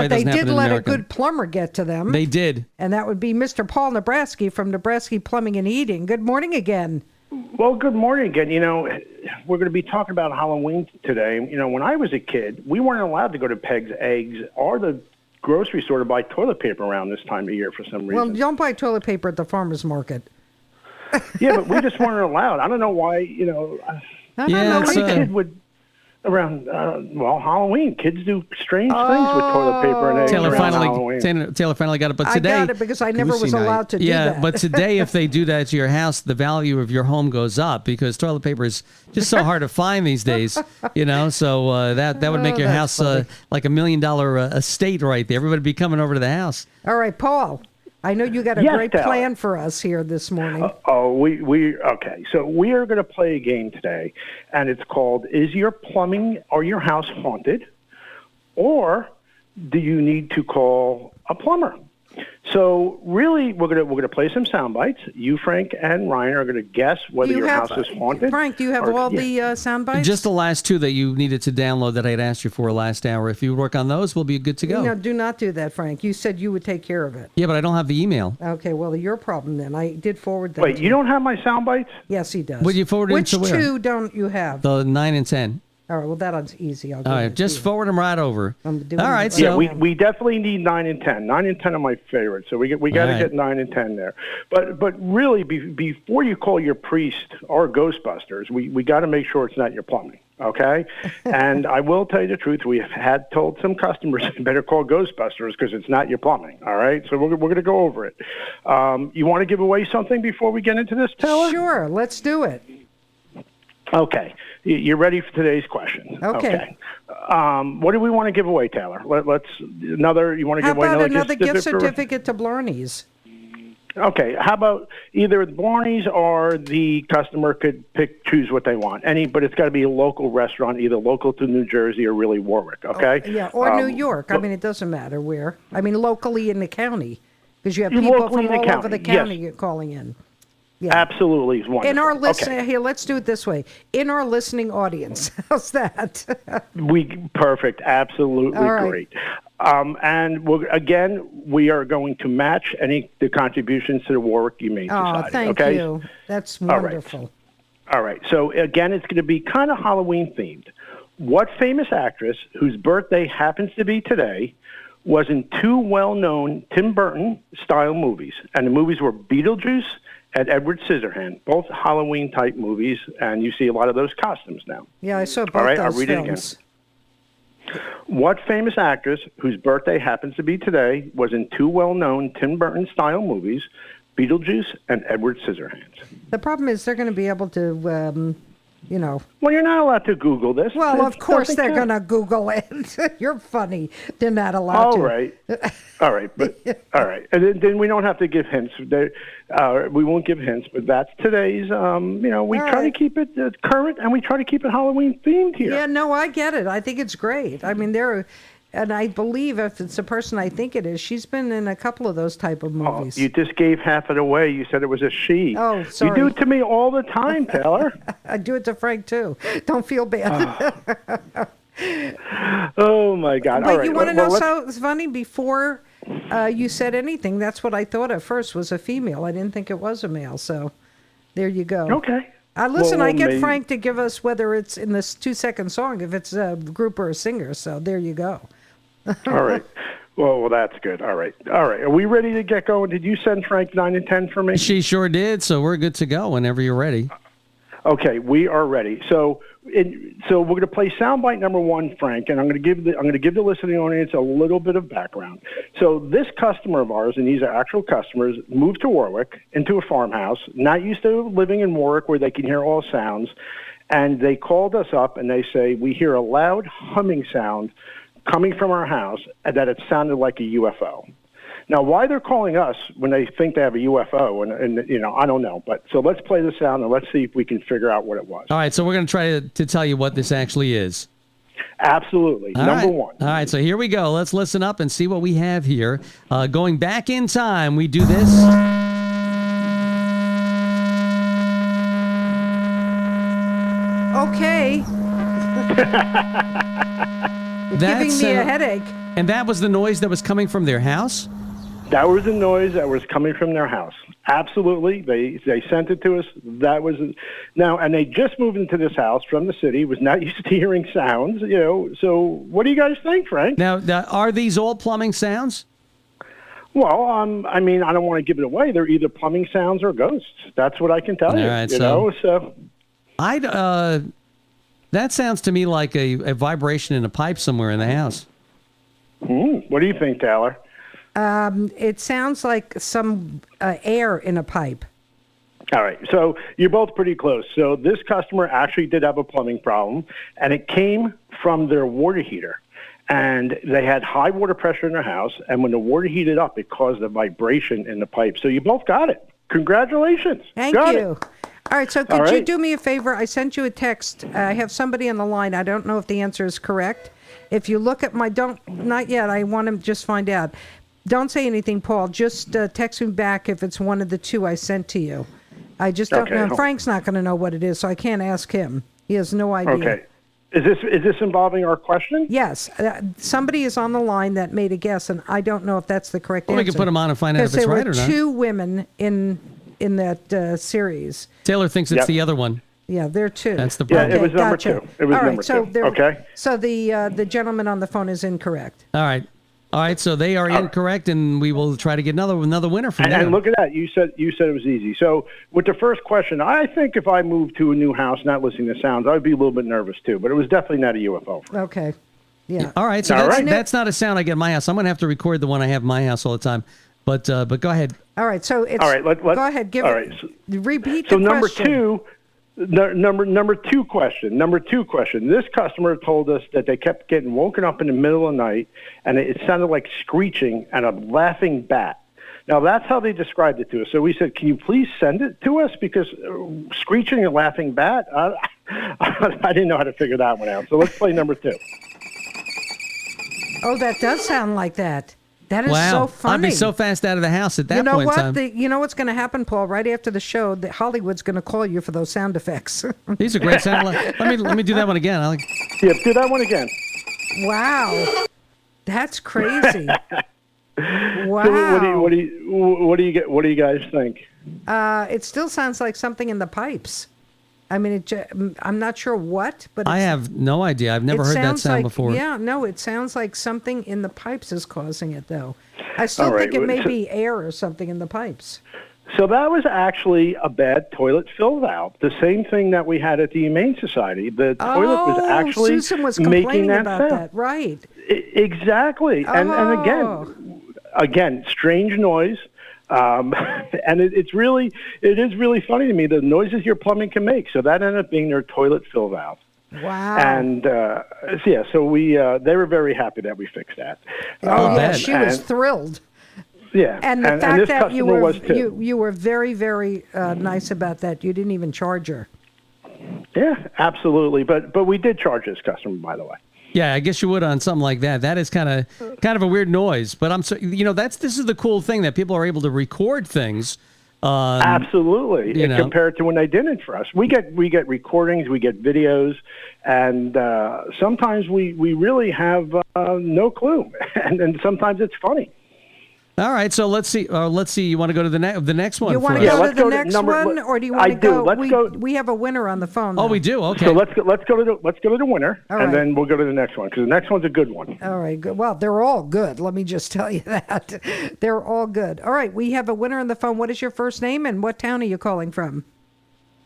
why it doesn't happen in But they did let America. a good plumber get to them. They did. And that would be Mr. Paul Nebrasky from Nebrasky Plumbing and Heating. Good morning again. Well, good morning again. You know, we're going to be talking about Halloween today. You know, when I was a kid, we weren't allowed to go to Peg's Eggs or the grocery store to buy toilet paper around this time of year for some reason. Well, don't buy toilet paper at the farmer's market. Yeah, but we just weren't allowed. I don't know why, you know. I don't know. Every kid would, around, Halloween, kids do strange things with toilet paper and eggs around Halloween. Taylor finally got it, but today... I got it because I never was allowed to do that. Yeah, but today if they do that to your house, the value of your home goes up because toilet paper is just so hard to find these days, you know, so that would make your house like $1 million estate right there. Everybody would be coming over to the house. All right, Paul. I know you got a great plan for us here this morning. Okay. So we are going to play a game today, and it's called Is Your Plumbing or Your House Haunted? Or do you need to call a plumber? So really, we're gonna play some sound bites. You, Frank, and Ryan are gonna guess whether your house is haunted. Frank, do you have all the sound bites? Just the last two that you needed to download that I had asked you for last hour. If you work on those, we'll be good to go. No, do not do that, Frank. You said you would take care of it. Yeah, but I don't have the email. Okay, well, your problem then. I did forward that. Wait, you don't have my sound bites? Yes, he does. Would you forward it to where? Which two don't you have? The 9 and 10. All right, well, that's easy. All right, just forward them right over. All right, so we definitely need 9 and 10. 9 and 10 are my favorites, so we got to get 9 and 10 there. But really, before you call your priest or Ghostbusters, we got to make sure it's not your plumbing, okay? And I will tell you the truth, we have had told some customers better call Ghostbusters because it's not your plumbing. All right, so we're going to go over it. You want to give away something before we get into this, Taylor? Sure, let's do it. Okay. You're ready for today's question. Okay. What do we want to give away, Taylor? You want to give away another gift certificate to Blarney's? Okay. How about either Barney's or the customer could choose what they want. But it's got to be a local restaurant, either local to New Jersey or really Warwick, okay? Or New York. I mean, it doesn't matter where. I mean, locally in the county, because you have people from all over the county calling in. Yeah. Absolutely. Wonderful. In our listening, here, let's do it this way. In our listening audience. How's that? Perfect. Absolutely great. And we are going to match the contributions to the Warwick you made. Oh, thank you. That's wonderful. All right. So again, it's going to be kind of Halloween themed. What famous actress whose birthday happens to be today was in two well-known Tim Burton style movies? And the movies were Beetlejuice and Edward Scissorhands, both Halloween-type movies, and you see a lot of those costumes now. Yeah, I saw both All right, those I'll read films. it again. What famous actress whose birthday happens to be today was in two well-known Tim Burton-style movies, Beetlejuice and Edward Scissorhands? The problem is they're going to be able to, Well, you're not allowed to Google this. Well, of course they're going to Google it. You're funny. They're not allowed to. All right. All right. And then we don't have to give hints. We won't give hints, but that's today's, we try to keep it current and we try to keep it Halloween themed here. Yeah, no, I get it. I think it's great. I mean, and I believe if it's the person I think it is, she's been in a couple of those type of movies. Oh, you just gave half it away. You said it was a she. Oh, sorry. You do it to me all the time, Taylor. I do it to Frank, too. Don't feel bad. Oh, my God. But all right. You want to know so funny? Before you said anything, that's what I thought at first was a female. I didn't think it was a male, so there you go. Okay. Listen, I get Frank to give us whether it's in this 2-second song, if it's a group or a singer, so there you go. All right. Well, that's good. All right. Are we ready to get going? Did you send Frank 9 and 10 for me? She sure did, so we're good to go whenever you're ready. Okay, we are ready. So we're going to play soundbite number 1, Frank, and I'm going to give the listening audience a little bit of background. So this customer of ours, and these are actual customers, moved to Warwick into a farmhouse, not used to living in Warwick where they can hear all sounds, and they called us up and they say, we hear a loud humming sound coming from our house, and that it sounded like a UFO. Now, why they're calling us when they think they have a UFO, and I don't know. But so let's play the sound and let's see if we can figure out what it was. All right, so we're going to try to tell you what this actually is. Absolutely. Number 1. All right, so here we go. Let's listen up and see what we have here. Going back in time, we do this. Okay. You're giving me a headache. And that was the noise that was coming from their house? That was the noise that was coming from their house. Absolutely. They sent it to us. That was now, and they just moved into this house from the city, was not used to hearing sounds, So what do you guys think, Frank? Now, are these all plumbing sounds? Well, I mean, I don't want to give it away. They're either plumbing sounds or ghosts. That's what I can tell you. All right, So that sounds to me like a vibration in a pipe somewhere in the house. What do you think, Taylor? It sounds like some air in a pipe. All right, so you're both pretty close. So this customer actually did have a plumbing problem, and it came from their water heater. And they had high water pressure in their house, and when the water heated up, it caused a vibration in the pipe. So you both got it. Congratulations. Thank got you. It. All right, so could you do me a favor? I sent you a text. I have somebody on the line. I don't know if the answer is correct. If you look at not yet, I want to just find out. Don't say anything, Paul. Just text me back if it's one of the two I sent to you. I just don't know. Frank's not going to know what it is, so I can't ask him. He has no idea. Okay. Is this involving our question? Yes. Somebody is on the line that made a guess, and I don't know if that's the correct answer. We can put them on and find out if it's right or not. Because there were two women in that series. Taylor thinks it's the other one. Yeah, there are two. That's the problem. Yeah, it was number two. It was All right, number two. Okay. So the gentleman on the phone is incorrect. All right. So they are incorrect, and we will try to get another winner from there. And look at that. You said it was easy. So with the first question, I think if I moved to a new house, not listening to sounds, I'd be a little bit nervous too. But it was definitely not a UFO. Okay. Yeah. All right. So that's not a sound I get in my house. I'm going to have to record the one I have in my house all the time. But go ahead. All right. So it's all right. Go ahead. Give all it. Right. Repeat so the number question. two. Number two question. This customer told us that they kept getting woken up in the middle of the night, and it sounded like screeching and a laughing bat. Now, that's how they described it to us. So we said, can you please send it to us? Because screeching and laughing bat, I didn't know how to figure that one out. So let's play number two. Oh, that does sound like that. That is so funny. I'd be so fast out of the house at that point in time. You know what's going to happen, Paul? Right after the show, Hollywood's going to call you for those sound effects. These are great sound. Let me do that one again. Yeah, do that one again. Wow, that's crazy. Wow. So what do you guys think? It still sounds like something in the pipes. I mean, I'm not sure what, but I have no idea. I've never heard that sound before. Yeah, no, it sounds like something in the pipes is causing it, though. I still think it may be air or something in the pipes. So that was actually a bad toilet fill valve. The same thing that we had at the Humane Society. The toilet was actually Susan was making complaining that about sound. that, right? Exactly. And again, strange noise. And it is really funny to me, the noises your plumbing can make. So that ended up being their toilet fill valve. Wow. And so we they were very happy that we fixed that. Oh, yeah, she was thrilled. Yeah. And the fact that you were very, very nice about that. You didn't even charge her. Yeah, absolutely. But we did charge this customer, by the way. Yeah, I guess you would on something like that. That is kind of a weird noise, but this is the cool thing that people are able to record things. Absolutely, compared to when they didn't for us. We get recordings, we get videos, and sometimes we really have no clue, and sometimes it's funny. All right, so let's see. You want to go to the next one? You want to go to the next one, or do you want to go? Let's go. We have a winner on the phone. Oh, we do. Okay. So let's go to the winner, all and then we'll go to the next one because the next one's a good one. All right. Good. Well, they're all good. Let me just tell you that they're all good. All right. We have a winner on the phone. What is your first name and what town are you calling from?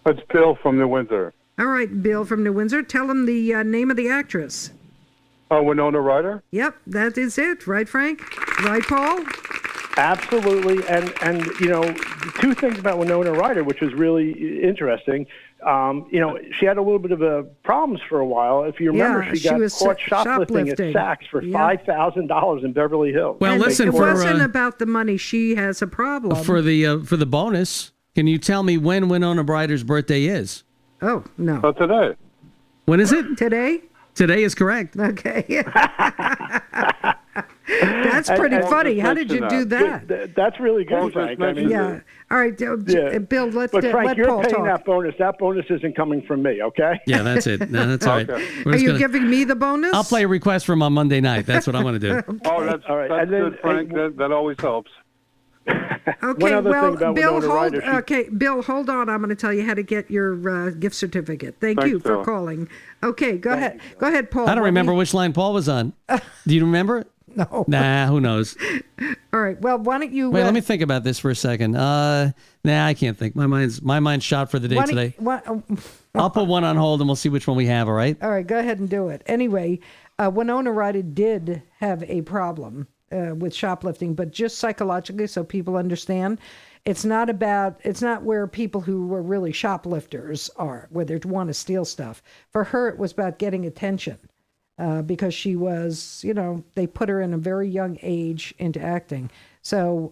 It's Bill from New Windsor. All right, Bill from New Windsor. Tell him the name of the actress. Winona Ryder. Yep, that is it. Right, Frank? Right, Paul? Absolutely, and two things about Winona Ryder, which was really interesting. She had a little bit of problems for a while. If you remember, she got caught shoplifting at Saks for $5,000 in Beverly Hills. Well, listen, it wasn't about the money. She has a problem. For the bonus, can you tell me when Winona Ryder's birthday is? Oh no! Today. When is it? Today. Today is correct. Okay. That's That's pretty And- funny. How just did you mention do that. that? That's really good, Paul just Frank. I mean, mentioned Yeah. All right, Yeah. Bill, let But Frank, you're Paul paying talk. that bonus. That bonus isn't coming from me, okay? Yeah, that's it. No, that's all right. Okay. We're Are just you gonna- giving me the bonus? I'll play a request from on Monday night. That's what I'm going to do. Oh, that's, All right, that's and then- good, Frank. That always helps. Okay, other well, thing about Bill, Winona hold. Ryder, Bill, hold on. I'm going to tell you how to get your gift certificate. Thank Thanks, you for Bill. calling. Okay, go ahead. Go ahead, Paul. I don't What remember do which line Paul was on. Do you remember? No. Nah, who knows? All right. Well, why don't you? Wait, let me think about this for a second. Nah, I can't think. My mind's shot for the day today. I'll put one on hold and we'll see which one we have. All right. All right, go ahead and do it. Anyway, Winona Ryder did have a problem with shoplifting, but just psychologically, so people understand, it's not where people who were really shoplifters are, where they want to steal stuff. For her, it was about getting attention because she was, they put her in a very young age into acting. So,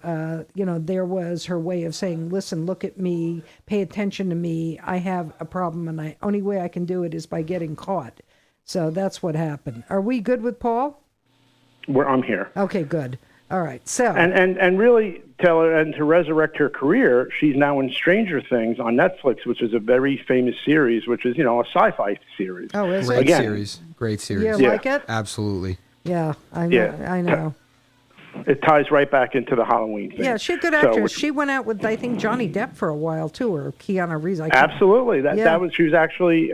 there was her way of saying, listen, look at me, pay attention to me. I have a problem, and the only way I can do it is by getting caught. So that's what happened. Are we good with Paul? I'm here. Okay, good. All right. So, And really, Taylor, and to resurrect her career, she's now in Stranger Things on Netflix, which is a very famous series, which is, a sci-fi series. oh, is Great it? Again. series. Great series. You Yeah. like it? Absolutely. Yeah, I know. Yeah. I know. It ties right back into the Halloween thing. Yeah, she's a good So, actress. She went out with, I think, Johnny Depp for a while too, or Keanu Reeves. absolutely. Yeah. She was actually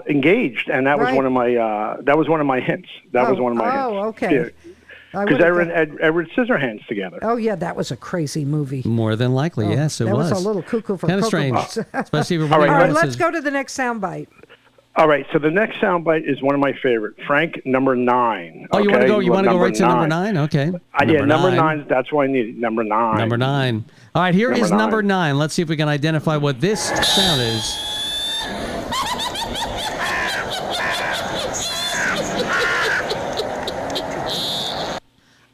engaged, and that was Right. one of my hints. That was one of my hints. Oh, okay. I Because would've Edward Scissorhands together. Oh yeah, that was a crazy movie. More than likely, yes, it that was. was a little cuckoo for Kind of Cocoa strange, Puffs. especially if All right, All right, Right. let's go to the next soundbite. All right, so the next soundbite is one of my favorite. Frank, number 9. Oh, you want to okay? go? You want to go right to number 9? 9? Okay. Number 9. That's what I needed. Number 9. Number 9. All right, here Number is 9. number 9. Let's see if we can identify what this sound is.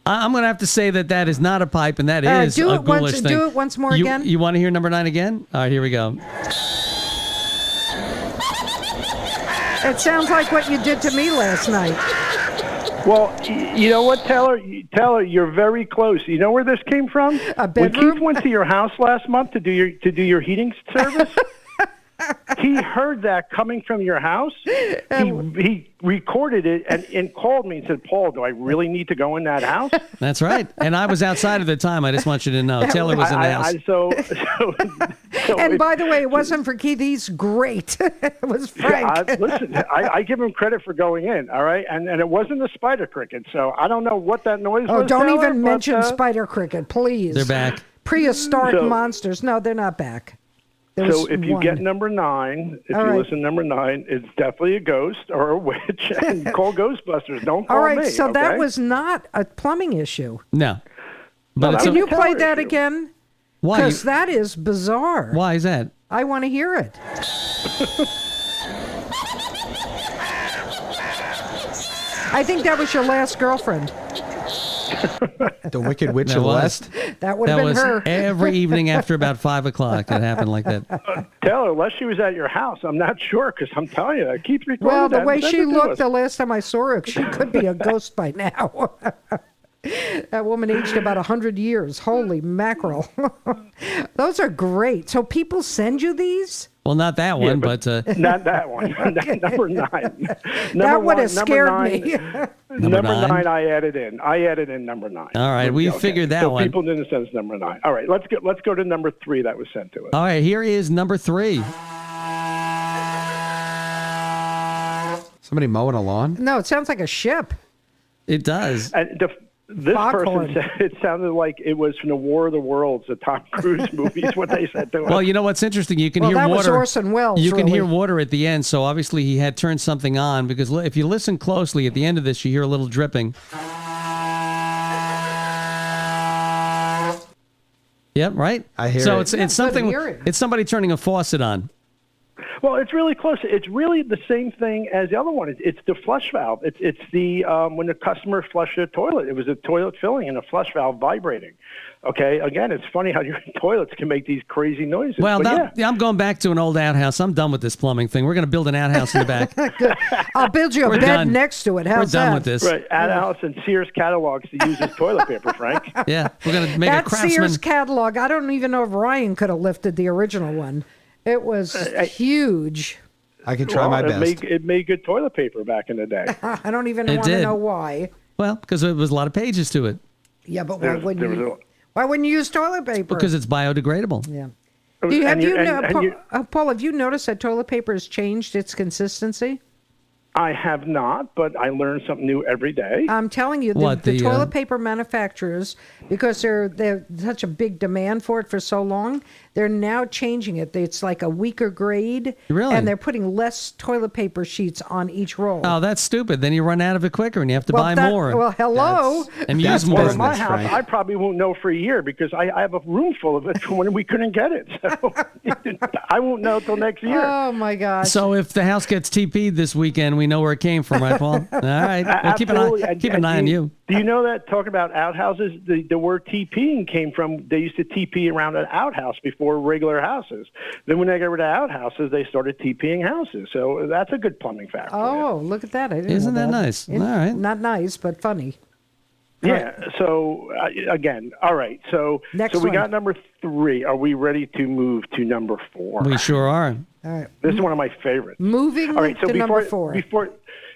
I'm going to have to say that is not a pipe, and that is do a it once- ghoulish thing. do it once more You- again. You want to hear number 9 again? All right, here we go. It sounds like what you did to me last night. Well, you know what, Taylor? Taylor, you're very close. You know where this came from? A When bedroom? Keith went to your house last month to do your heating service, he heard that coming from your house. He recorded it and called me and said, "Paul, do I really need to go in that house?" That's right. And I was outside at the time. I just want you to know. Taylor was in the house. So And by the way, it wasn't for Keith. He's great. It was Frank. listen, I give him credit for going in, all right? And it wasn't a spider cricket, so I don't know what that noise was. Oh, don't Taylor, even but, mention spider cricket, please. They're back. Prehistoric So- monsters. No, they're not back. There So was if you one. get number 9, if All you right. listen to number 9, it's definitely a ghost or a witch, and call Ghostbusters. Don't call All right, me. so that okay? was not a plumbing issue. No. But that it's Can was you a play color that issue. again? why? Because that is bizarre. Why is that? I want to hear it. I think that was your last girlfriend. The Wicked Witch That of the was. West. That would That have been was her. every evening after about 5 o'clock. It happened like that. Taylor, unless she was at your house, I'm not sure, because I'm telling you, I keep recording Well, the that way and send she it to looked us. the last time I saw her, she could be a ghost by now. That woman aged about 100 years. Holy mackerel. Those are great. So people send you these? Well, not that one, but- but Not that one. Number 9. That would have number scared 9, me. Number nine? 9 I added in. I added in number 9. All right, we Okay. figured that so one. people didn't send us number 9. All right, let's go to number 3 that was sent to us. all right, here is number 3. Somebody mowing a lawn? No, it sounds like a ship. It does. And this Foghorn. person said it sounded like it was from the War of the Worlds, the Tom Cruise movies, what they said to us. Well, you know what's interesting? You can Well, hear that was water. Orson Welles, You can really. hear water at the end, so obviously he had turned something on, because if you listen closely, at the end of this, you hear a little dripping. Yep, right? I hear so it. it's Yeah, something. good hearing. It's somebody turning a faucet on. Well, it's really close. It's really the same thing as the other one. It's the flush valve. It's the when the customer flushed the toilet. It was a toilet filling and a flush valve vibrating. Okay. Again, it's funny how your toilets can make these crazy noises. Well, But I'm going back to an old outhouse. I'm done with this plumbing thing. We're going to build an outhouse in the back. I'll build you a We're bed done. next to it. How's We're done that? with this. Right. Add Allison Sears catalogs to use as toilet paper, Frank. Yeah, we're going to make That a Craftsman. Sears catalog, I don't even know if Ryan could have lifted the original one. It was huge. I can try my best. It made good toilet paper back in the day. I don't even It want to did. know why. Well, because there was a lot of pages to it. Yeah, but There was why wouldn't you use toilet paper? Because it's biodegradable. Yeah. And Paul, have you noticed that toilet paper has changed its consistency? I have not, but I learn something new every day. I'm telling you, the toilet paper manufacturers, because they're such a big demand for it for so long, they're now changing it. It's like a weaker grade, Really? and they're putting less toilet paper sheets on each roll. Oh, that's stupid. Then you run out of it quicker and you have to buy more. Well, hello. And use that's more. Well, in my business, house, Frank. I probably won't know for a year because I have a room full of it from when we couldn't get it. So I won't know till next year. Oh my gosh. So if the house gets TP'd this weekend, we know where it came from, right, Paul? All right. Well, keep an Absolutely. eye on you. Do you know that, talking about outhouses, the word TPing came from, they used to TP around an outhouse before regular houses. Then when they got rid of outhouses, they started TPing houses. So that's a good plumbing fact. for you. Oh, look at that. I didn't Isn't know that nice? All right. Not nice, but funny. Yeah. So again, all right. So Next we one. got number 3. Are we ready to move to number 4? We sure are. All right. This is one of my favorites. Moving All right, so to number 4.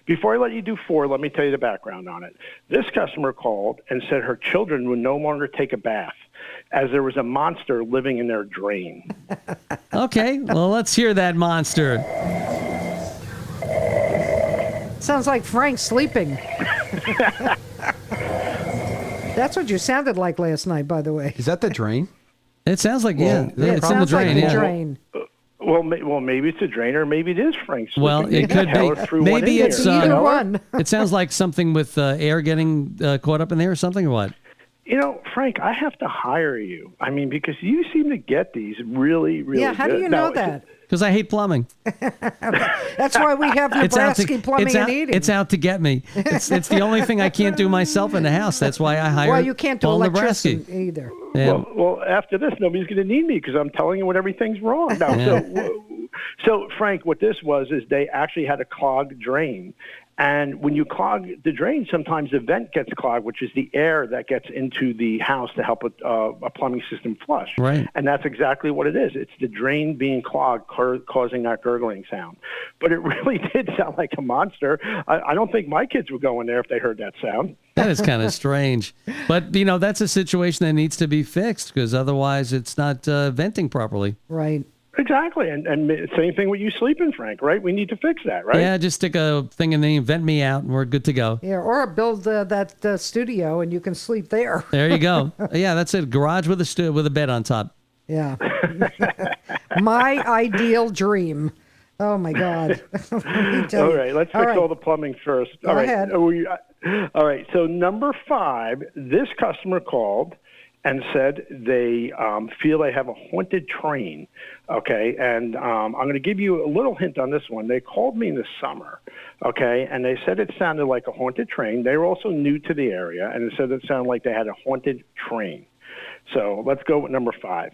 Before I let you do 4, let me tell you the background on it. This customer called and said her children would no longer take a bath as there was a monster living in their drain. Okay. Well, let's hear that monster. Sounds like Frank sleeping. That's what you sounded like last night, by the way. Is that the drain? It sounds like, yeah, Yeah, it's it in the sounds like drain. the Yeah. drain. Well, maybe it's a drain, or maybe it is Frank sleeping. Well, You it can could tell be. her through one Maybe in it's there, you Either know? one. It sounds like something with air getting caught up in there or something, or what? You know, Frank, I have to hire you. I mean, because you seem to get these really, really Yeah, how do good. you know Now, that? Because I hate plumbing. That's why we have It's out Nebrasky Plumbing and Heating. It's out to get me. It's the only thing I can't do myself in the house. That's why I hired well, you can't do Paul electricity Nebrasky. either. Yeah. Well, after this, nobody's going to need me because I'm telling you when everything's wrong. No, Yeah. so, Frank, what this was is they actually had a clogged drain. And when you clog the drain, sometimes the vent gets clogged, which is the air that gets into the house to help a plumbing system flush. Right. And that's exactly what it is. It's the drain being clogged, causing that gurgling sound. But it really did sound like a monster. I don't think my kids would go in there if they heard that sound. That is kind of strange. But, that's a situation that needs to be fixed because otherwise it's not venting properly. Right. Exactly, and same thing with you sleeping, Frank, right? We need to fix that, right? Yeah, just stick a thing in the vent me out and we're good to go. Yeah, or build that studio and you can sleep there. There you go. Yeah, that's it. Garage with a bed on top. Yeah. My ideal dream. Oh, my God. Let me tell All you. right, let's fix all the plumbing first. Go All right. ahead. All right, so number 5, this customer called and said they feel they have a haunted train, okay? And I'm going to give you a little hint on this one. They called me in the summer, okay? And they said it sounded like a haunted train. They were also new to the area, and they said it sounded like they had a haunted train. So let's go with number 5.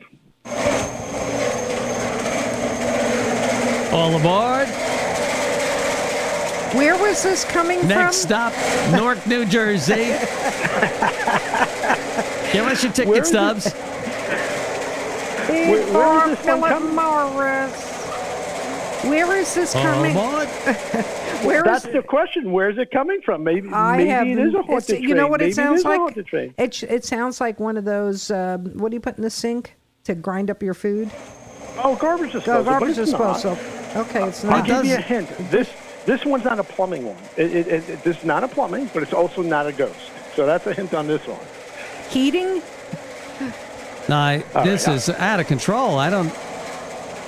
All aboard. Where was this coming from? Next stop, Newark, New Jersey. Give us your ticket Where is stubs. Where is this one Philip coming? Morris. Where is this All coming? aboard. Where That's is the question. Where is it coming from? Maybe I have, it is a haunted train. You know what Maybe it sounds is a like? haunted train. It sounds like one of those. What do you put in the sink to grind up your food? Oh, garbage disposal. Garbage but it's not. disposal. Okay, it's I'll not. give you a hint. This one's not a plumbing one. This is not a plumbing, but it's also not a ghost. So that's a hint on this one. Heating? No, this is out of control. I don't.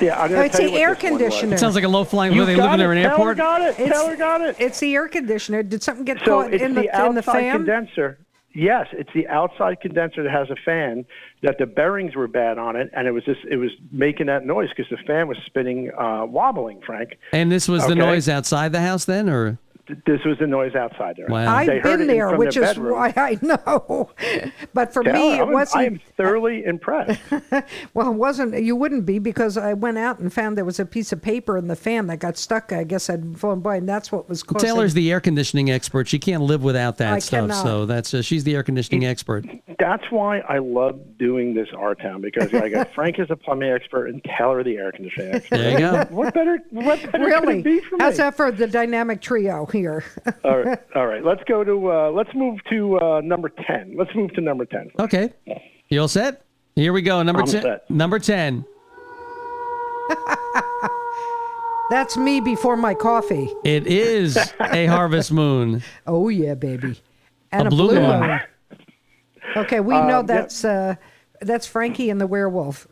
Yeah, I'm going It's to tell the you air what this one was. conditioner. It sounds like a low-flying You where they live got in an it. Taylor airport. got it. It's- Taylor got it. It's the air conditioner. Did something get So caught it's in the the outside fan? condenser. Yes, it's the outside condenser that has a fan. That the bearings were bad on it, and it was making that noise because the fan was spinning, wobbling. Frank. And this was the noise outside the house then, or? This was the noise outside there. Wow. I've been there, which is bedroom. why I know. But for me, it wasn't. I am thoroughly impressed. Well, it wasn't. You wouldn't be, because I went out and found there was a piece of paper in the fan that got stuck. I guess I'd flown by, and that's what was causing. Taylor's the air conditioning expert. She can't live without that I stuff. cannot. So that's she's the air conditioning expert. That's why I love doing this R-Town, because I got Frank is a plumbing expert and Taylor the air conditioning expert. There you go. What better could Really? it be for me? How's that for the dynamic trio here? All right. Let's go to. Let's move to number 10. Let's move to number 10. Okay. You all set? Here we go. Number I'm 10. set. Number 10. That's me before my coffee. It is a harvest moon. Oh yeah, baby, and A blue moon. moon. Okay, we know that's Frankie and the werewolf.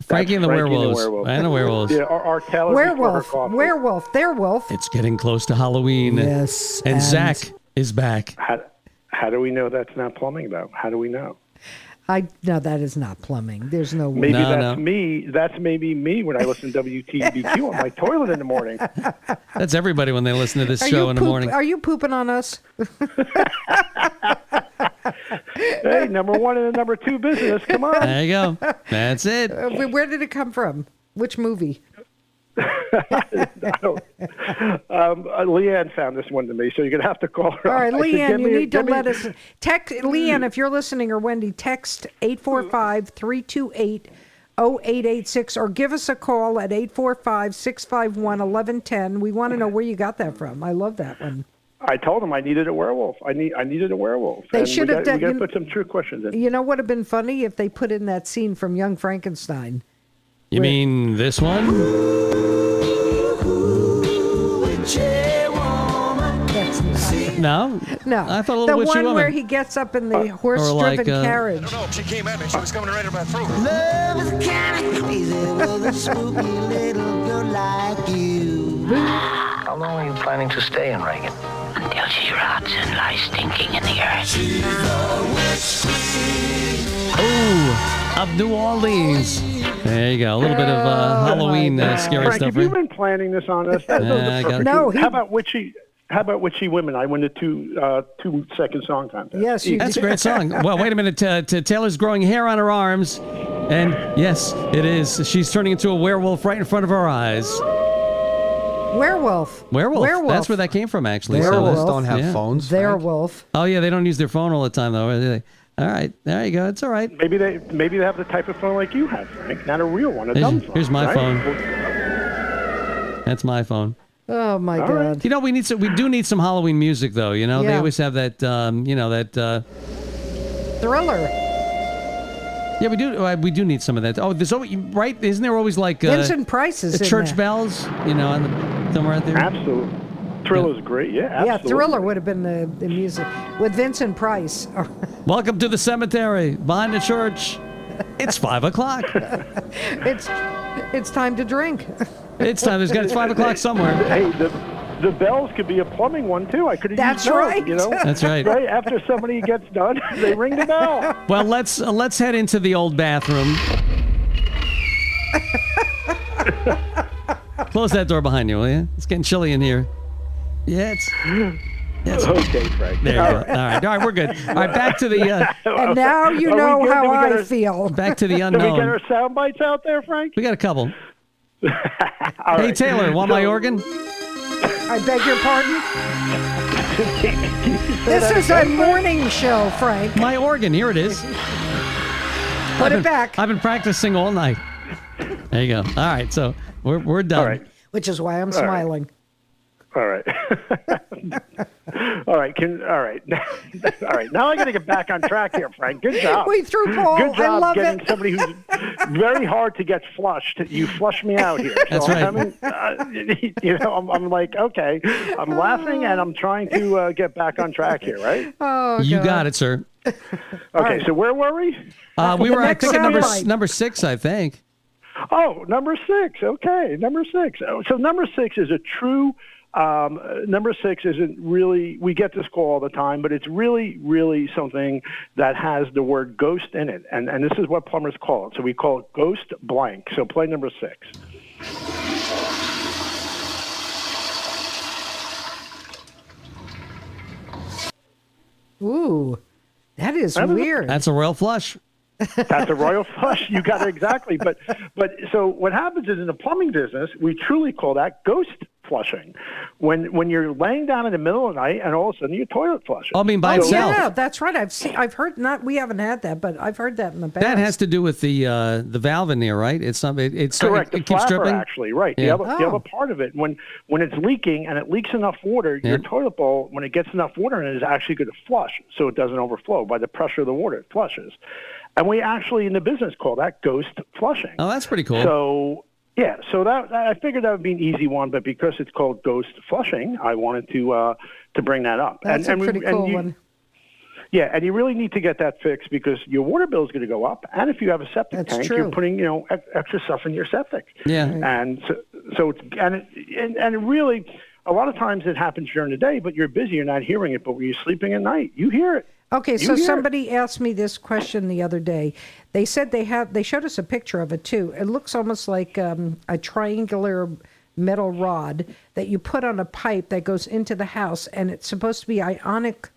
Frankie and the werewolves. And the werewolves. Yeah, our Taylor Werewolf, werewolf, their wolf. It's getting close to Halloween. Yes, And Zach is back. How do we know that's not plumbing, though? How do we know? No, that is not plumbing. There's no way. Maybe No. me. That's maybe me when I listen to WTBQ on my toilet in the morning. That's everybody when they listen to this show in the morning. Are you pooping on us? Hey, number 1 and number 2 business. Come on. There you go. That's it. Where did it come from? Which movie? Leanne found this one to me, so you're going to have to call her. All right, I said, Leanne, you need to give me- let us text. Leanne, if you're listening, or Wendy, text 845-328-0886 or give us a call at 845-651-1110. We want to know where you got that from. I love that one. I told him I needed a werewolf. I needed a werewolf. They And should have done- We got to put some true questions in. You know what would have been funny if they put in that scene from Young Frankenstein? You mean this one? That's not. No? No, I thought a little the witchy one woman. where he gets up in the horse-driven like, carriage. No, she came at me. She was coming right at my throat. Love is kinda crazy with a spooky little girl like you. How long are you planning to stay in Reagan? Until she rots and lies stinking in the earth. Ooh, of New Orleans. There you go. A little bit of Halloween scary Frank, stuff. have you Right? been planning this on us? I got it. No, How about witchy women? I win the 2-second song contest. Yes, you That's a great song. Well, wait a minute. Taylor's growing hair on her arms. And yes, it is. She's turning into a werewolf right in front of our eyes. Werewolf. Werewolf. That's where that came from, actually. Werewolves So, don't have yeah. phones. Their Frank. wolf. Oh, yeah, they don't use their phone all the time, though. Do they? All right, there you go. It's all right. Maybe they have the type of phone like you have, Frank. Not a real one, a dumb phone. Here's my right? phone. That's my phone. Oh my God. You know, we do need some Halloween music, though. You know, they Yeah. always have that. Thriller. Yeah, we do. We do need some of that. Oh, there's always right. Isn't there always like Vincent Price is in church there. bells? You know, somewhere out there. Absolutely. Thriller's great. Yeah, absolutely. Yeah, Thriller would have been the music with Vincent Price. Welcome to the cemetery behind the church. It's 5:00. It's time to drink. It's time. It's 5:00 somewhere. Hey, the bells could be a plumbing one too. I could have That's used those, right. You know, That's right. Right after somebody gets done, they ring the bell. Well, let's head into the old bathroom. Close that door behind you, will you? It's getting chilly in here. Yeah, it's Okay, Frank. there. You go. All right, we're good. All right, back to the And now you Are we know good? how Did we get I our- feel. back to the Did we get unknown. our sound bites out there, Frank? We got a couple. All Hey right. Taylor, want my So- organ? I beg your pardon? This is a morning show, Frank. My organ. Here it is. Put it back. I've been practicing all night. There you go. All right, so we're done. All right. Which is why I'm right. smiling. All right. All right. All right. All right. Now I got to get back on track here, Frank. Good job. We threw Paul. Good job I love getting it. somebody who's very hard to get flushed. You flushed me out here. So That's right. I'm like, okay. I'm laughing and I'm trying to get back on track here, right? Oh, You God. got it, sir. Okay. So where were we? We were, I next think, at soundbite. number 6, I think. Oh, number 6. Okay, number 6. So number 6 is a true Number 6 isn't really, we get this call all the time, but it's really, really something that has the word ghost in it. And this is what plumbers call it. So we call it ghost blank. So play number 6. Ooh, that is weird. That's a royal flush. That's a royal flush. You got it exactly. But so what happens is in the plumbing business, we truly call that ghost flushing. When you're laying down in the middle of the night and all of a sudden your toilet flushes. I mean, by itself. Yeah, that's right. I've heard, not, we haven't had that, but I've heard that in the past. That has to do with the valve in there, right? It's something. It's correct. It the keeps flapper, dripping. actually, right? Yeah. The other part of it, when it's leaking and it leaks enough water, your toilet bowl, when it gets enough water in it, is actually going to flush, so it doesn't overflow by the pressure of the water. It flushes, and we actually in the business call that ghost flushing. Oh, that's pretty cool. So. Yeah, so that I figured that would be an easy one, but because it's called ghost flushing, I wanted to bring that up. That's a pretty cool one. Yeah, and you really need to get that fixed because your water bill is going to go up, and if you have a septic tank, you're putting extra stuff in your septic. Yeah, and so it's, and it really, a lot of times it happens during the day, but you're busy, you're not hearing it. But when you're sleeping at night, you hear it. Okay, so somebody asked me this question the other day. They said they showed us a picture of it too. It looks almost like a triangular metal rod that you put on a pipe that goes into the house, and it's supposed to be ionic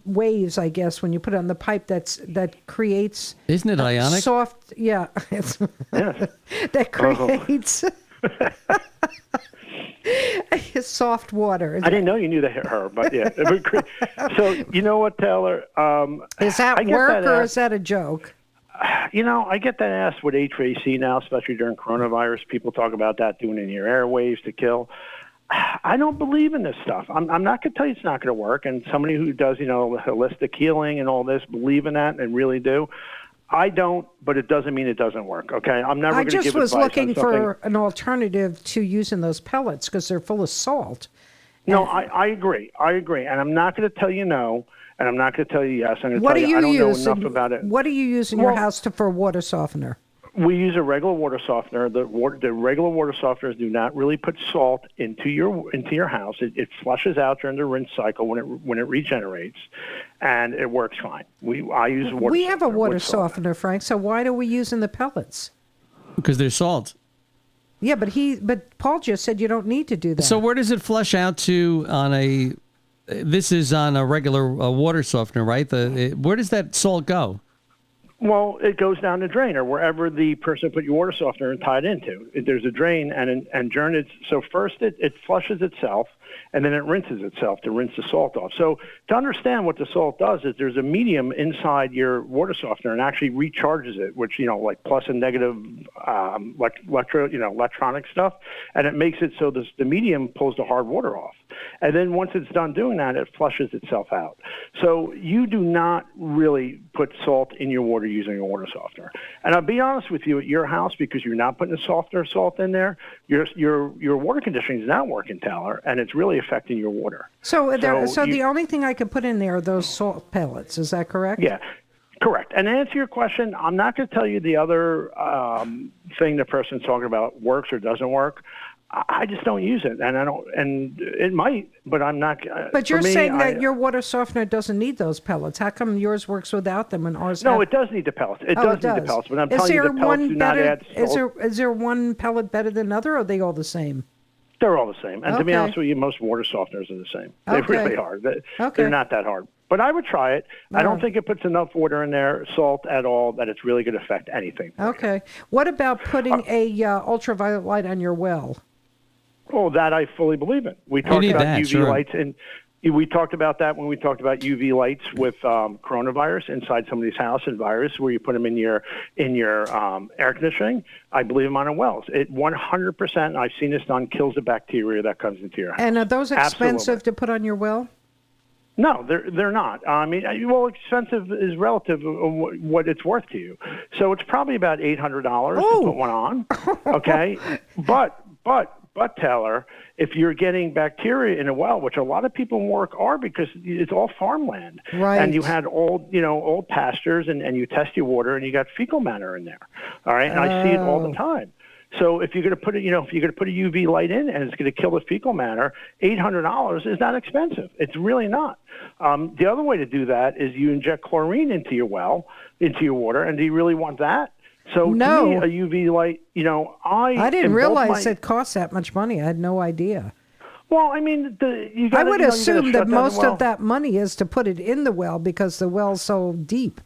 waves, I guess, when you put it on the pipe that creates. Isn't it ionic? Soft, yeah. Yes. That creates. Soft water. I didn't know you knew that, her, but yeah. So you know what, Taylor? Is that work or is that a joke? I get that asked with HVAC now, especially during coronavirus. People talk about that doing it in your airwaves to kill. I don't believe in this stuff. I'm not going to tell you it's not going to work. And somebody who does, holistic healing and all this, believe in that and really do. I don't, but it doesn't mean it doesn't work, okay? I'm never going to give advice on something. I just was looking for an alternative to using those pellets because they're full of salt. No, I agree. And I'm not going to tell you no, and I'm not going to tell you yes. I'm going to tell you I don't know enough about it. What do you use in your house for water softener? We use a regular water softener. The regular water softeners do not really put salt into your house. It flushes out during the rinse cycle when it regenerates, and it works fine. I use water. We have a water softener, Frank. So why are we using the pellets? Because they're salt. Yeah, but Paul just said you don't need to do that. So where does it flush out to on a? This is on a regular water softener, right? Where does that salt go? Well, it goes down the drain or wherever the person put your water softener and tied into. There's a drain, and during it, so first it flushes itself, and then it rinses itself to rinse the salt off. So to understand what the salt does is there's a medium inside your water softener and actually recharges it, which, like plus and negative electronic stuff, and it makes it so the medium pulls the hard water off. And then once it's done doing that, it flushes itself out. So you do not really put salt in your water using a water softener. And I'll be honest with you, at your house, because you're not putting a softener salt in there, your water conditioning is not working, Taylor, and it's really affecting your water. So the only thing I could put in there are those salt pellets. Is that correct? Yeah. Correct. And to answer your question, I'm not going to tell you the other thing the person's talking about works or doesn't work. I just don't use it, and it might, but I'm not. But you're saying that your water softener doesn't need those pellets. How come yours works without them and ours? No, it does need the pellets. It does need the pellets, but I'm telling you, the pellets do not add salt. Is there one pellet better than another, or are they all the same? They're all the same. And to be honest with you, most water softeners are the same. They really are. They're not that hard. But I would try it. I don't think it puts enough water in there, salt at all, that it's really going to affect anything. Okay. What about putting a ultraviolet light on your well? Oh, that I fully believe in. We talked about UV lights, and we talked about that when we talked about UV lights with coronavirus inside somebody's house and virus, where you put them in your air conditioning. I believe them on a wells. It 100%. I've seen this done. Kills the bacteria that comes into your house. And are those expensive to put on your well? No, they're not. I mean, well, expensive is relative of what it's worth to you. So it's probably about $800 to put one on. Okay, But Taylor, if you're getting bacteria in a well, which a lot of people in work are because it's all farmland, right? And you had old pastures, and you test your water, and you got fecal matter in there, all right? And I see it all the time. So if you're going to put it, if you're going to put a UV light in and it's going to kill the fecal matter, $800 is not expensive. It's really not. The other way to do that is you inject chlorine into your well, into your water, and do you really want that? So No. to me, a UV light, I didn't realize it costs that much money. I had no idea. Well, I mean, I would assume that most of that money is to put it in the well because the well's so deep.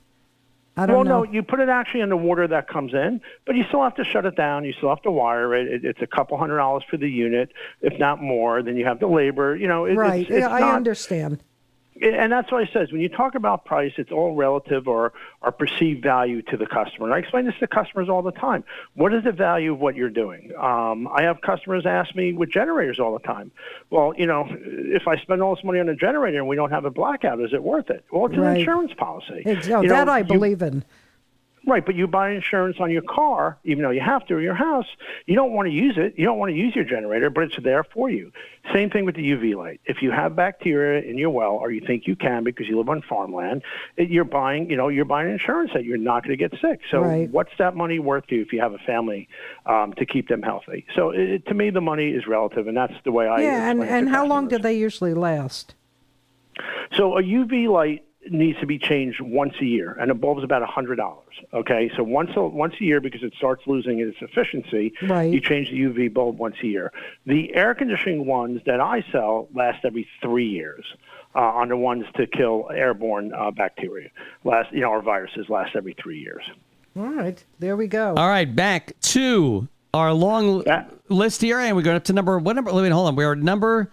I don't know. No, you put it actually in the water that comes in, but you still have to shut it down. You still have to wire it. It's a couple $100 for the unit, if not more. Then you have the labor. Right. It's I not, understand. And that's why it says when you talk about price, it's all relative or perceived value to the customer. And I explain this to customers all the time. What is the value of what you're doing? I have customers ask me with generators all the time. Well, if I spend all this money on a generator and we don't have a blackout, is it worth it? Well, it's an insurance policy. That I believe in. Right, but you buy insurance on your car, even though you have to, or your house. You don't want to use it. You don't want to use your generator, but it's there for you. Same thing with the UV light. If you have bacteria in your well, or you think you can because you live on farmland, you're buying insurance that you're not going to get sick. So what's that money worth to you if you have a family to keep them healthy? So to me, the money is relative, and that's the way I explain it and to how long customers. do they usually last? So a UV light needs to be changed once a year, and a bulb's about $100. Okay, so once a year, because it starts losing its efficiency, you change the UV bulb once a year. The air conditioning ones that I sell last every 3 years. On the ones to kill airborne bacteria, or viruses, last every 3 years. All right, there we go. All right, back to our long list here, and we're going up to what number? Wait, hold on. We are number.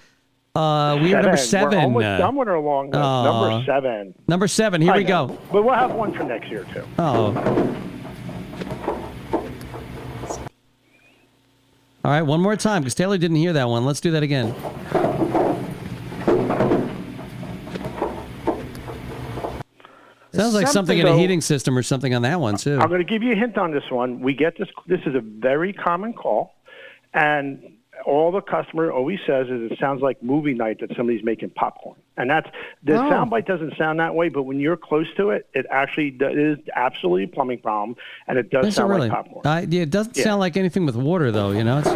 We are number 7. We're almost done with our long list. Number 7. Number 7. Here we go. But we'll have one for next year too. Oh. All right, one more time because Taylor didn't hear that one. Let's do that again. Sounds like something in a heating system or something on that one too. I'm going to give you a hint on this one. We get this. This is a very common call, and all the customer always says is it sounds like movie night that somebody's making popcorn. And that's the soundbite doesn't sound that way, but when you're close to it, it actually is absolutely a plumbing problem, and it does sound like popcorn. It doesn't sound like anything with water though. It's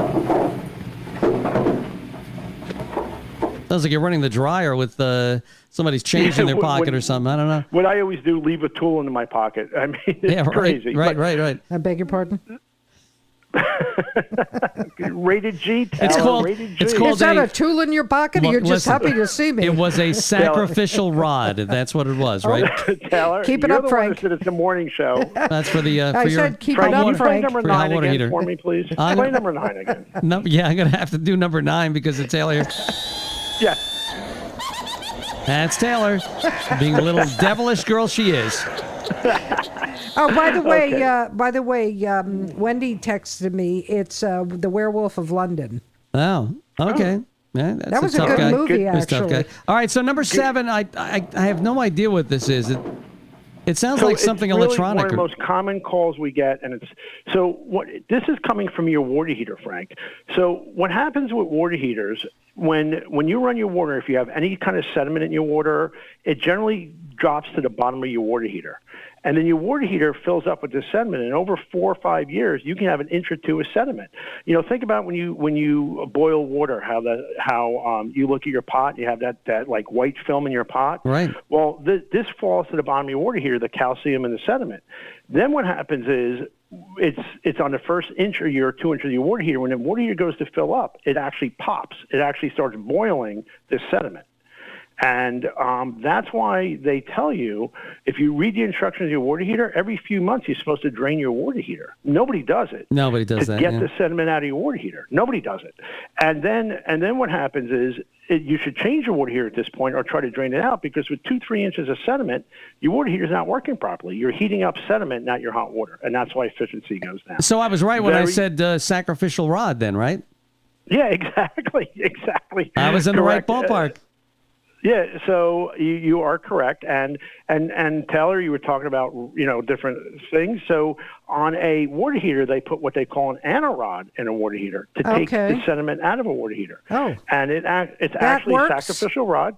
sounds like you're running the dryer with somebody's change in their pocket or something. I don't know. What I always do, leave a tool in my pocket. I mean, it's crazy. Right. I beg your pardon? Rated G. It's called. Is that a tool in your pocket, or you're just happy to see me? It was a sacrificial rod. That's what it was, right? Taylor, keep it up, Frank. It's the morning show. That's for the. I said keep it up, Frank. Number 9 again heater. For me, please. Play number 9 again. No, yeah, I'm gonna have to do number 9 because it's Taylor. Yeah. That's Taylor, being the little devilish girl she is. Oh, by the way, Wendy texted me. It's The Werewolf of London. Oh, okay. Yeah, that's that was a good guy. movie, actually. All right, so number 7, I have no idea what this is. It sounds like something really electronic. One of the most common calls we get, and this is coming from your water heater, Frank. So what happens with water heaters, when you run your water, if you have any kind of sediment in your water, it generally drops to the bottom of your water heater. And then your water heater fills up with this sediment, and over 4 or 5 years, you can have an inch or two of sediment. Think about when you boil water, how you look at your pot, and you have that like white film in your pot. Right. Well, this falls to the bottom of your water heater, the calcium and the sediment. Then what happens is it's on the first inch or 2 inches of your water heater. When the water heater goes to fill up, it actually pops. It actually starts boiling this sediment. And that's why they tell you, if you read the instructions of your water heater, every few months you're supposed to drain your water heater. Nobody does it. Nobody does that. To get the sediment out of your water heater. Nobody does it. And then what happens is you should change your water heater at this point or try to drain it out, because with 2-3 inches of sediment, your water heater is not working properly. You're heating up sediment, not your hot water. And that's why efficiency goes down. So I was right when I said sacrificial rod then, right? Yeah, exactly. I was in the right ballpark. Yeah, so you are correct, and Taylor, you were talking about different things. So on a water heater, they put what they call an anarod in a water heater to take the sediment out of a water heater. Oh, and it's actually a sacrificial rod.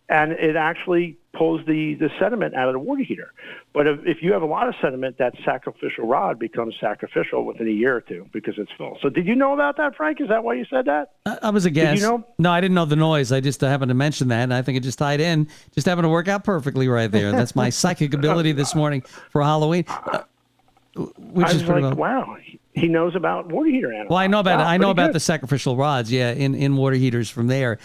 and it actually pulls the sediment out of the water heater. But if you have a lot of sediment, that sacrificial rod becomes sacrificial within a year or two because it's full. So did you know about that, Frank? Is that why you said that? I was a guess. Did you know? No, I didn't know the noise. I just happened to mention that, and I think it just tied in. Just happened to work out perfectly right there. That's my psychic ability this morning for Halloween. Which I is was pretty like, well. wow, he knows about water heater animals. Well, I know about Wow, I know pretty about good. the sacrificial rods, yeah, in water heaters from there.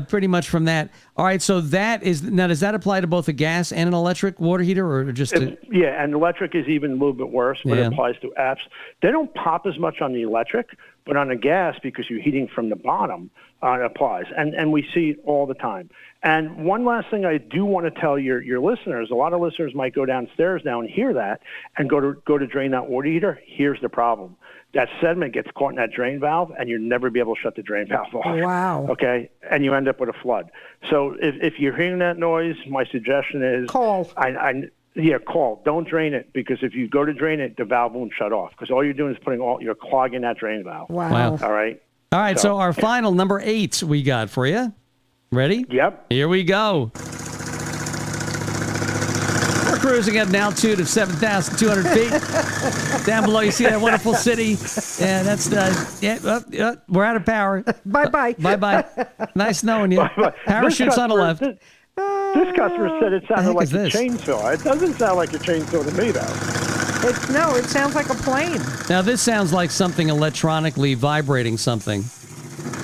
Pretty much from that. All right, so that is now. Does that apply to both a gas and an electric water heater, or just? Yeah, and electric is even a little bit worse, but Yeah. it applies to apps. They don't pop as much on the electric, but on the gas, because you're heating from the bottom, it applies. And we see it all the time. And one last thing I do want to tell your listeners, a lot of listeners might go downstairs now and hear that and go to drain that water heater. Here's the problem. That sediment gets caught in that drain valve, and you'll never be able to shut the drain valve off. Wow. Okay? And you end up with a flood. So if you're hearing that noise, my suggestion is... Call. Yeah, call. Don't drain it, because if you go to drain it, the valve won't shut off, because all you're doing is you're clogging that drain valve. Wow. All right? All right, so our final number 8 we got for you. Ready? Yep. Here we go. We're cruising at an altitude of 7,200 feet. Down below, you see that wonderful city. Yeah, that's we're out of power. Bye-bye. Bye-bye. Nice knowing you. Parachutes on the left. This customer said it sounded heck like is a this? chainsaw. It doesn't sound like a chainsaw to me, though. It sounds like a plane. Now, this sounds like something electronically vibrating something.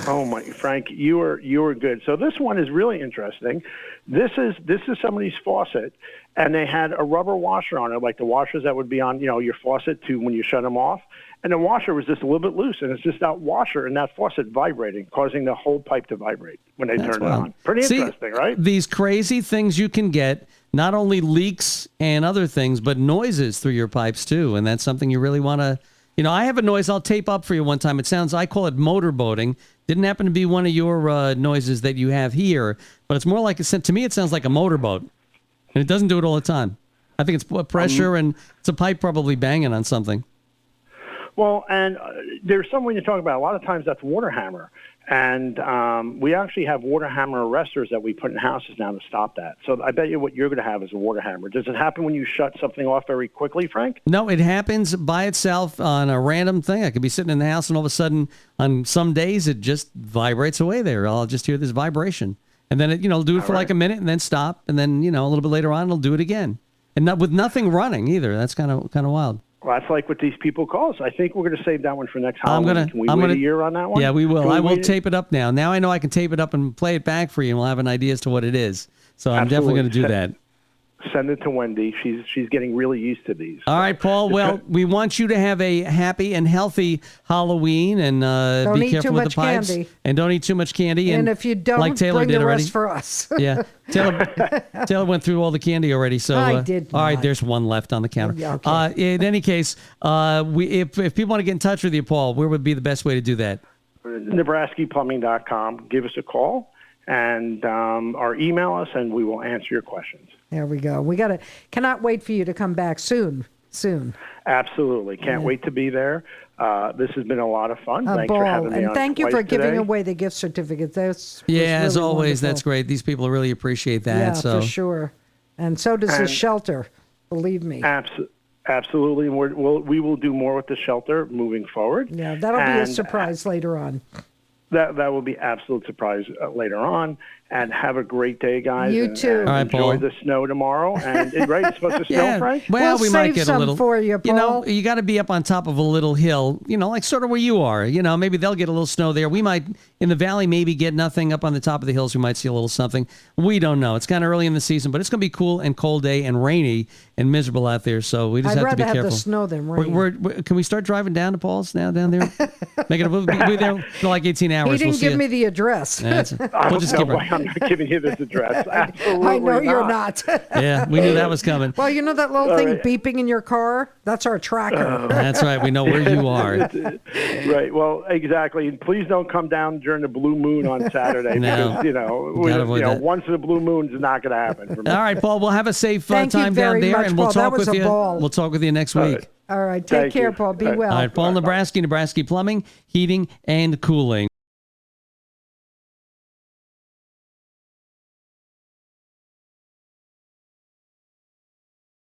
Oh my, Frank, you were good. So this one is really interesting. This is somebody's faucet, and they had a rubber washer on it, like the washers that would be on your faucet to when you shut them off. And the washer was just a little bit loose, and it's just that washer and that faucet vibrating, causing the whole pipe to vibrate when they turned it on. Pretty interesting, right? These crazy things you can get, not only leaks and other things, but noises through your pipes too. And that's something you really want to, I have a noise I'll tape up for you one time. It sounds, I call it motorboating. Didn't happen to be one of your noises that you have here, but it's more like, to me, it sounds like a motorboat. And it doesn't do it all the time. I think it's pressure and it's a pipe probably banging on something. Well, and there's someone you're talking about. A lot of times that's water hammer. And we actually have water hammer arresters that we put in houses now to stop that. So I bet you what you're going to have is a water hammer. Does it happen when you shut something off very quickly, Frank? No, it happens by itself on a random thing. I could be sitting in the house and all of a sudden on some days it just vibrates away there. I'll just hear this vibration. And then it'll do it for like a minute and then stop. And then, a little bit later on, it'll do it again. And not, with nothing running either. That's kind of wild. Well, that's like what these people call us. I think we're going to save that one for next Halloween. Can we wait a year on that one? Yeah, we will. I will tape it up now. Now I know I can tape it up and play it back for you, and we'll have an idea as to what it is. So I'm definitely going to do that. Send it to Wendy. She's getting really used to these. All right, Paul. Well, we want you to have a happy and healthy Halloween, and be careful with the pipes. Candy. And don't eat too much candy. And if you don't, like Taylor bring did the already. rest for us. Yeah, Taylor went through all the candy already. So I did all right, not. there's one left on the counter. Yeah, okay. In any case, if people want to get in touch with you, Paul, where would be the best way to do that? NebraskyPlumbing.com. Give us a call and or email us, and we will answer your questions. There we go. Cannot wait for you to come back soon. Absolutely. Can't wait to be there. This has been a lot of fun. Thanks ball. for having me and on thank you for twice giving today. away the gift certificates. As always, wonderful. that's great. These people really appreciate that. Yeah, so. for sure. And so does the shelter. Believe me. Absolutely. And we will do more with the shelter moving forward. Yeah, that'll be a surprise later on. That will be absolute surprise later on. And have a great day, guys. You too. And All right, enjoy Paul. the snow tomorrow. And it's supposed to snow, Frank? Well, We'll we might save get some a little for you, Paul. You got to be up on top of a little hill, like sort of where you are. Maybe they'll get a little snow there. We might in the valley maybe get nothing. Up on the top of the hills, we might see a little something. We don't know. It's kind of early in the season, but it's going to be cool and cold day and rainy and miserable out there. So we just I'd have to be rather careful. have the snow than rain. Can we start driving down to Paul's now down there? We'll be there for like 18 hours. He didn't we'll give see me you. the address. We'll just keep No way, I'm not giving you this address. Absolutely I know you're not. Yeah, we knew that was coming. Well, you know that little thing beeping in your car? That's our tracker. That's right. We know where you are. Right. Well, exactly. And please don't come down during the blue moon on Saturday No. because once the blue moon is not going to happen. For me. All right, Paul. We'll have a safe Thank you time down very there, much, and we'll Paul. That talk was with a you. ball. We'll talk with you next week. All right. Take Thank care, you. Paul. Be All right. well. All right, Paul Nebrasky, Nebrasky Plumbing, Heating, and Cooling.